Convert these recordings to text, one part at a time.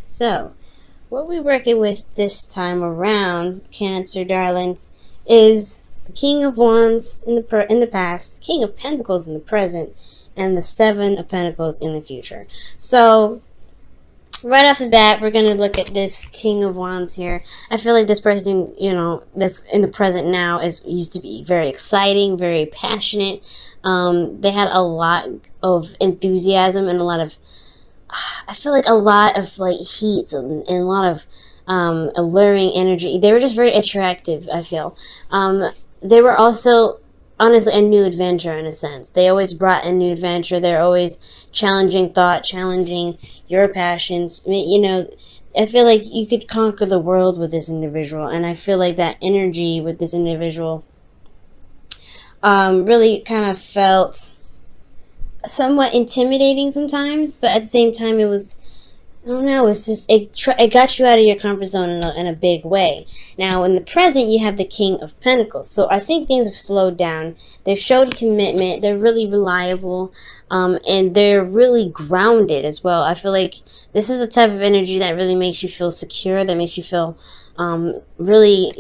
So, what we're working with this time around, Cancer darlings, is the King of Wands in the past, King of Pentacles in the present, and the Seven of Pentacles in the future. So, right off the bat, we're going to look at this King of Wands here. I feel like this person, that's in the present now used to be very exciting, very passionate. They had a lot of enthusiasm and I feel like a lot of like heat and a lot of alluring energy. They were just very attractive, I feel. They were also honestly a new adventure in a sense. They always brought a new adventure. They're always challenging thought, challenging your passions. I feel like you could conquer the world with this individual, and I feel like that energy with this individual really kind of felt somewhat intimidating sometimes, but at the same time it was, I don't know, it's just, it got you out of your comfort zone in a big way. Now, in the present, you have the King of Pentacles. So I think things have slowed down. They've showed commitment. They're really reliable. And they're really grounded as well. I feel like this is the type of energy that really makes you feel secure, that makes you feel really,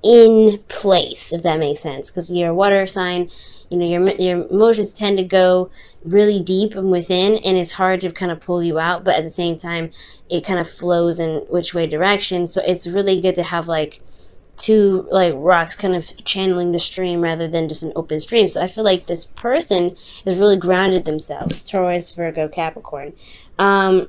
in place, if that makes sense. Because you're a water sign, your emotions tend to go really deep and within, and it's hard to kind of pull you out, but at the same time it kind of flows in which way direction. So it's really good to have like two like rocks kind of channeling the stream rather than just an open stream. So I feel like this person has really grounded themselves. Taurus, Virgo, Capricorn. Now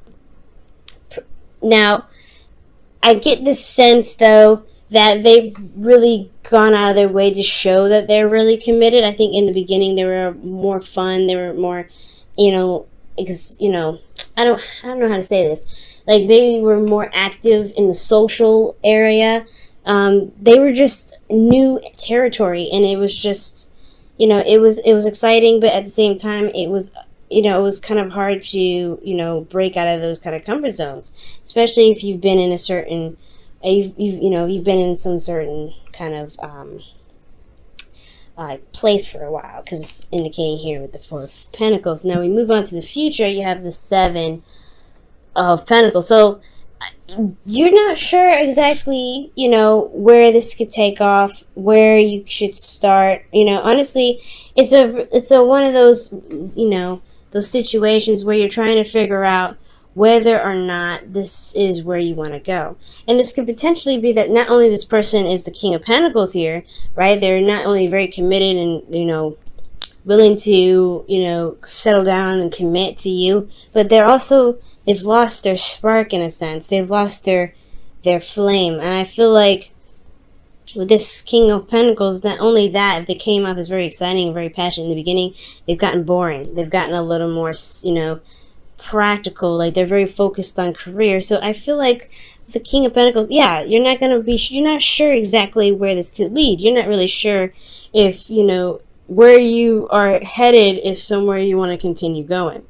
I get this sense though that they've really gone out of their way to show that they're really committed. I think in the beginning they were more fun. They were more, I don't know how to say this. Like they were more active in the social area. They were just new territory, and it was just, it was exciting, but at the same time it was, it was kind of hard to, break out of those kind of comfort zones, especially if you've been in a certain, you've been in some certain kind of place for a while, because it's indicating here with the Four of Pentacles. Now we move on to the future. You have the Seven of Pentacles. So you're not sure exactly, where this could take off, where you should start. Honestly, it's a one of those, those situations where you're trying to figure out whether or not this is where you want to go. And this could potentially be that not only this person is the King of Pentacles here, right? They're not only very committed and, willing to, settle down and commit to you, but they've lost their spark in a sense. They've lost their flame. And I feel like with this King of Pentacles, not only that, if they came off as very exciting and very passionate in the beginning, they've gotten boring. They've gotten a little more, practical. Like they're very focused on career. So I feel like the King of Pentacles, yeah, you're not sure exactly where this could lead. You're not really sure if, where you are headed is somewhere you want to continue going.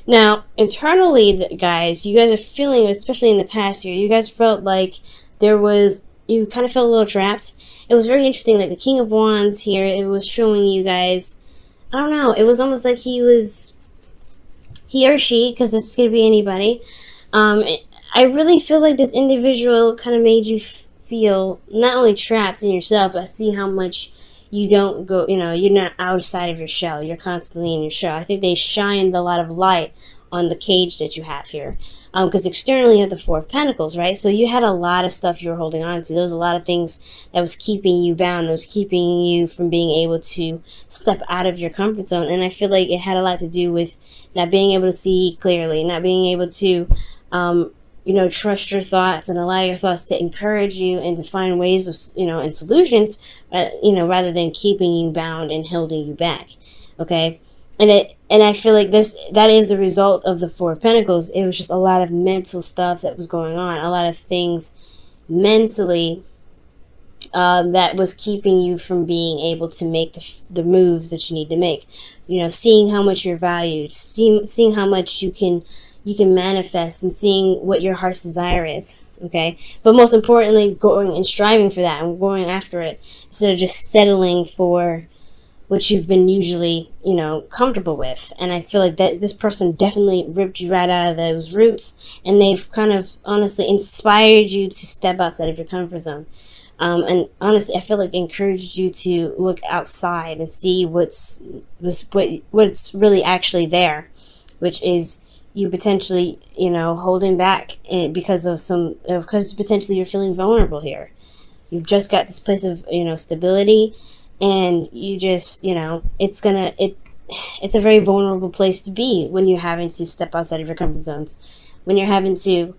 Now, internally, guys, you guys are feeling, especially in the past year, you guys felt like you kind of felt a little trapped. It was very interesting, like the King of Wands here, it was showing you guys, I don't know, it was almost like he or she, because this could be anybody, I really feel like this individual kind of made you feel not only trapped in yourself, but see how much you don't go, you're not outside of your shell. You're constantly in your shell. I think they shined a lot of light on the cage that you have here. Because externally you have the Four of Pentacles, right? So you had a lot of stuff you were holding on to. There was a lot of things that was keeping you bound. That was keeping you from being able to step out of your comfort zone. And I feel like it had a lot to do with not being able to see clearly, not being able to, trust your thoughts and allow your thoughts to encourage you and to find ways of, and solutions, rather than keeping you bound and holding you back. Okay. And I feel like that is the result of the Four of Pentacles. It was just a lot of mental stuff that was going on, a lot of things mentally that was keeping you from being able to make the moves that you need to make. Seeing how much you're valued, seeing how much you can manifest, and seeing what your heart's desire is. Okay, but most importantly, going and striving for that and going after it instead of just settling for which you've been usually, you know, comfortable with. And I feel like that this person definitely ripped you right out of those roots, and they've kind of honestly inspired you to step outside of your comfort zone. And honestly, I feel like encouraged you to look outside and see what's really actually there, which is you potentially, you know, holding back because potentially you're feeling vulnerable here. You've just got this place of, you know, stability, and you just, you know, it's a very vulnerable place to be when you're having to step outside of your comfort zones, when you're having to,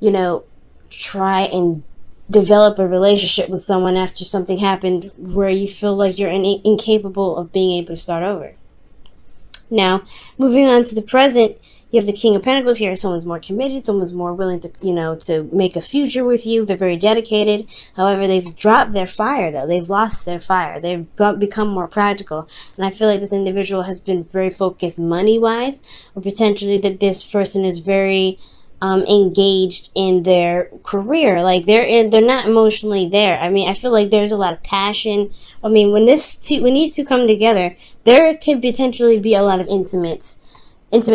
you know, try and develop a relationship with someone after something happened where you feel like you're incapable of being able to start over. Now, moving on to the present, you have the King of Pentacles here. Someone's more committed. Someone's more willing to, you know, to make a future with you. They're very dedicated. However, they've dropped their fire, though. They've lost their fire. They've become more practical. And I feel like this individual has been very focused money-wise, or potentially that this person is very engaged in their career. Like they're not emotionally there. I mean, I feel like there's a lot of passion. I mean, when these two come together, there could potentially be a lot of intimate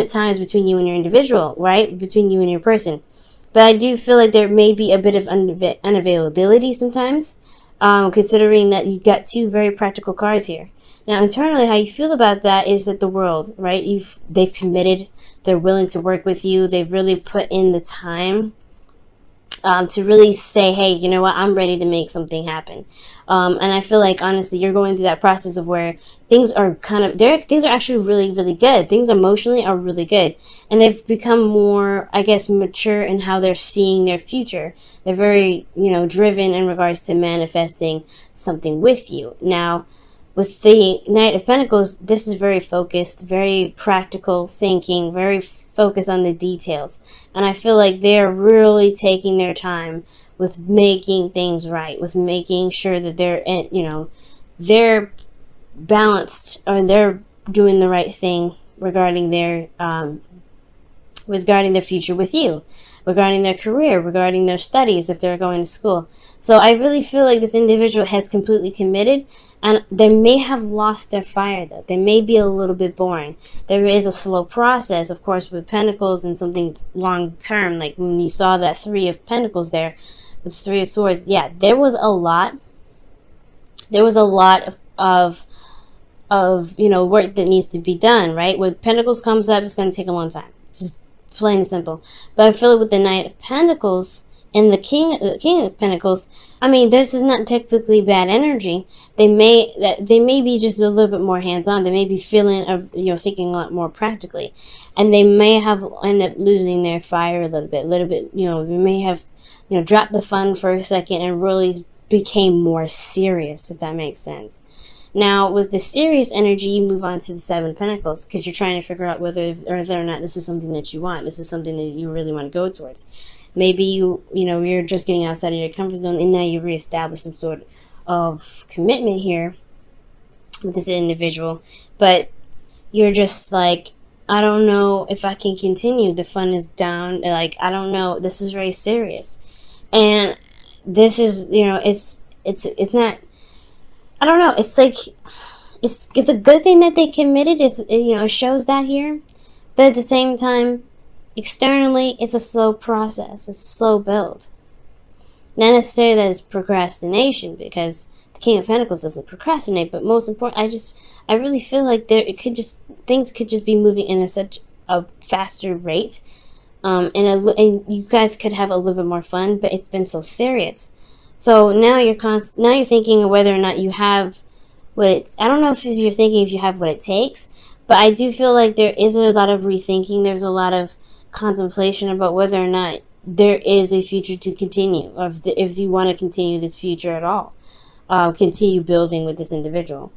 times between you and your individual, right? Between you and your person. But I do feel like there may be a bit of unavailability sometimes, considering that you got two very practical cards here. Now, internally, how you feel about that is that the world, right? They've committed. They're willing to work with you. They've really put in the time to really say, hey, you know what? I'm ready to make something happen. And I feel like, honestly, you're going through that process of where things are things are actually really, really good. Things emotionally are really good. And they've become more, I guess, mature in how they're seeing their future. They're very, you know, driven in regards to manifesting something with you. Now, with the Knight of Pentacles, this is very focused, very practical thinking, very focused on the details. And I feel like they're really taking their time with making things right, with making sure that they're, you know, they're balanced, or they're doing the right thing regarding their future with you, regarding their career, regarding their studies if they're going to school. So I really feel like this individual has completely committed, and they may have lost their fire, though. They may be a little bit boring. There is a slow process, of course, with Pentacles and something long term. Like when you saw that Three of Pentacles there with Three of Swords, yeah, there was a lot. There was a lot of you know, work that needs to be done, right? When Pentacles comes up, it's going to take a long time. Just plain and simple. But I feel like with the Knight of Pentacles and the King of Pentacles, I mean, this is not technically bad energy. They may be just a little bit more hands-on. They may be feeling, you know, thinking a lot more practically, and they may have end up losing their fire a little bit. You know, they may have, you know, dropped the fun for a second and really became more serious, if that makes sense. Now, with the serious energy, you move on to the Seven of Pentacles, because you're trying to figure out whether or not this is something that you want. This is something that you really want to go towards. Maybe you're just getting outside of your comfort zone, and now you've reestablished some sort of commitment here with this individual. But you're just like, I don't know if I can continue. The fun is down. Like, I don't know. This is very serious. And this is, you know, it's not, I don't know. It's like, it's a good thing that they committed. You know, it shows that here. But at the same time, externally, it's a slow process. It's a slow build. Not necessarily that it's procrastination, because the King of Pentacles doesn't procrastinate. But most important, I really feel like things could just be moving in such a faster rate, and you guys could have a little bit more fun. But it's been so serious. So now you're thinking of whether or not you have I don't know if you're thinking if you have what it takes, but I do feel like there is a lot of rethinking. There's a lot of contemplation about whether or not there is a future to continue, or if you want to continue this future at all, continue building with this individual,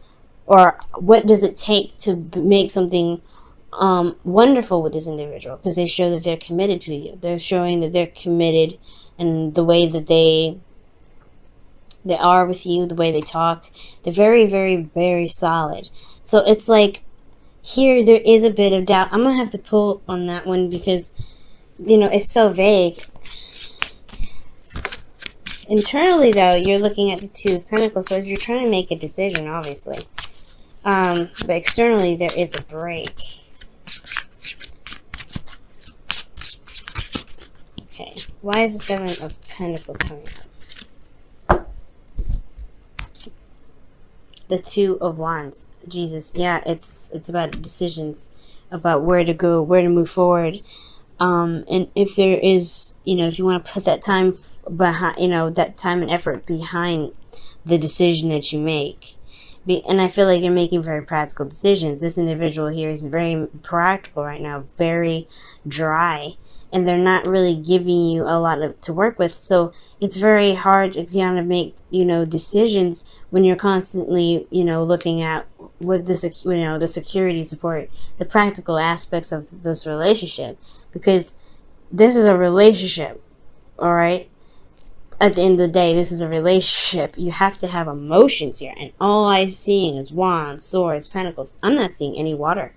or what does it take to make something wonderful with this individual, because they show that they're committed to you. They're showing that they're committed, and the way that they are with you, the way they talk, they're very, very, very solid. So it's like, here there is a bit of doubt. I'm going to have to pull on that one because, you know, it's so vague. Internally, though, you're looking at the Two of Pentacles. So as you're trying to make a decision, obviously, But externally, there is a break. Okay, why is the Seven of Pentacles coming up? The Two of Wands. Jesus, yeah, it's about decisions, about where to go, where to move forward. And if there is, if you want to put that time behind, that time and effort behind the decision that you make. And I feel like you're making very practical decisions. This individual here is very practical right now, very dry, and they're not really giving you a lot to work with. So it's very hard to kind of make, decisions when you're constantly, looking at what the security support, the practical aspects of this relationship, because this is a relationship, all right? At the end of the day, this is a relationship. You have to have emotions here. And all I'm seeing is wands, swords, pentacles. I'm not seeing any water.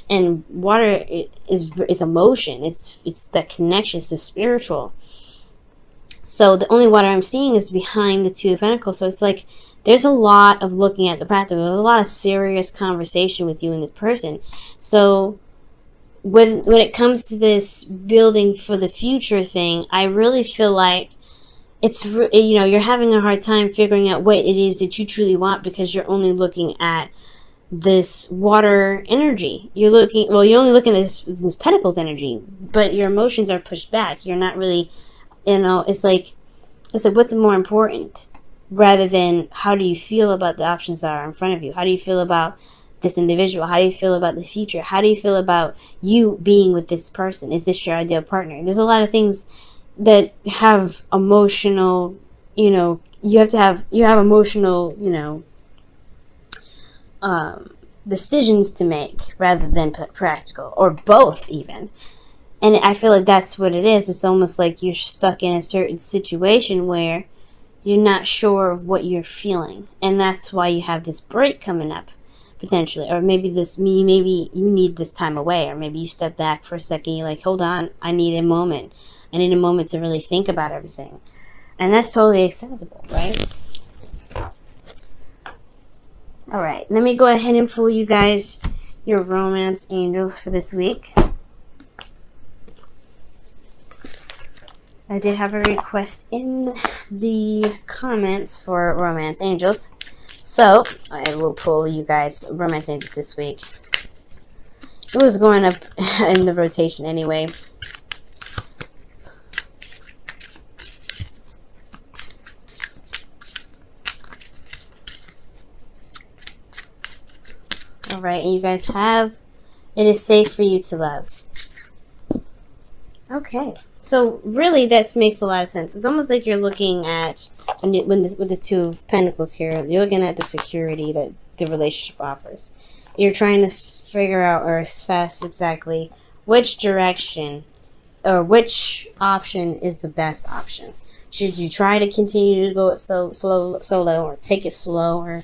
And water is emotion. It's that connection. It's the spiritual. So the only water I'm seeing is behind the Two of Pentacles. So it's like there's a lot of looking at the practical. There's a lot of serious conversation with you and this person. So when it comes to this building for the future thing, I really feel like it's, you're having a hard time figuring out what it is that you truly want, because you're only looking at this water energy. You're only looking at this Pentacles energy, but your emotions are pushed back. You're not really, it's like what's more important, rather than how do you feel about the options that are in front of you? How do you feel about this individual? How do you feel about the future? How do you feel about you being with this person? Is this your ideal partner? There's a lot of things that have emotional, you have emotional, decisions to make, rather than practical, or both even. And I feel like that's what it is. It's almost like you're stuck in a certain situation where you're not sure of what you're feeling, and that's why you have this break coming up, potentially. Or maybe you need this time away, or maybe you step back for a second. You're like, hold on, I need a moment to really think about everything. And that's totally acceptable, right? All right, let me go ahead and pull you guys your romance angels for this week. I did have a request in the comments for romance angels, so I will pull you guys romance angels this week. It was going up in the rotation anyway. Alright, and you guys have, it is safe for you to love. Okay, so really that makes a lot of sense. It's almost like you're looking at, with the Two of Pentacles here, you're looking at the security that the relationship offers. You're trying to figure out or assess exactly which direction or which option is the best option. Should you try to continue to go solo, or take it slow, or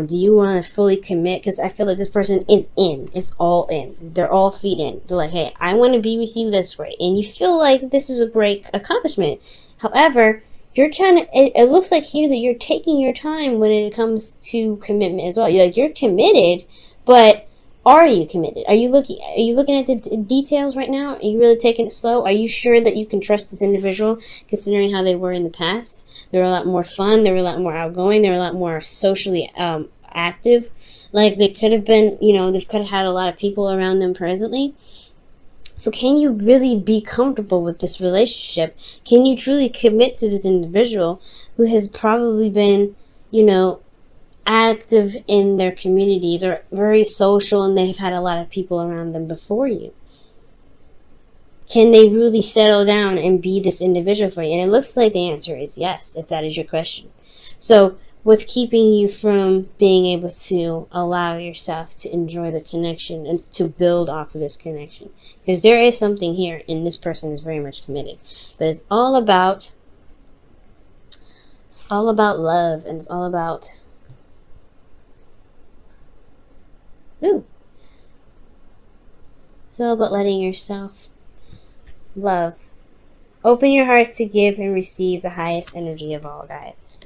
do you want to fully commit? Because I feel like this person is in. It's all in. They're all feet in. They're like, hey, I want to be with you this way. And you feel like this is a great accomplishment. However, you're trying to, it looks like here that you're taking your time when it comes to commitment as well. You're committed, but are you committed? Are you looking at the details right now? Are you really taking it slow? Are you sure that you can trust this individual, considering how they were in the past? They were a lot more fun. They were a lot more outgoing. They were a lot more socially active. Like they could have been, they could have had a lot of people around them presently. So can you really be comfortable with this relationship? Can you truly commit to this individual who has probably been, active in their communities, or very social, and they've had a lot of people around them before you? Can they really settle down and be this individual for you? And it looks like the answer is yes, if that is your question. So what's keeping you from being able to allow yourself to enjoy the connection and to build off of this connection? Because there is something here, and this person is very much committed. But it's all about love, and it's all about it's all about letting yourself love. Open your heart to give and receive the highest energy of all, guys.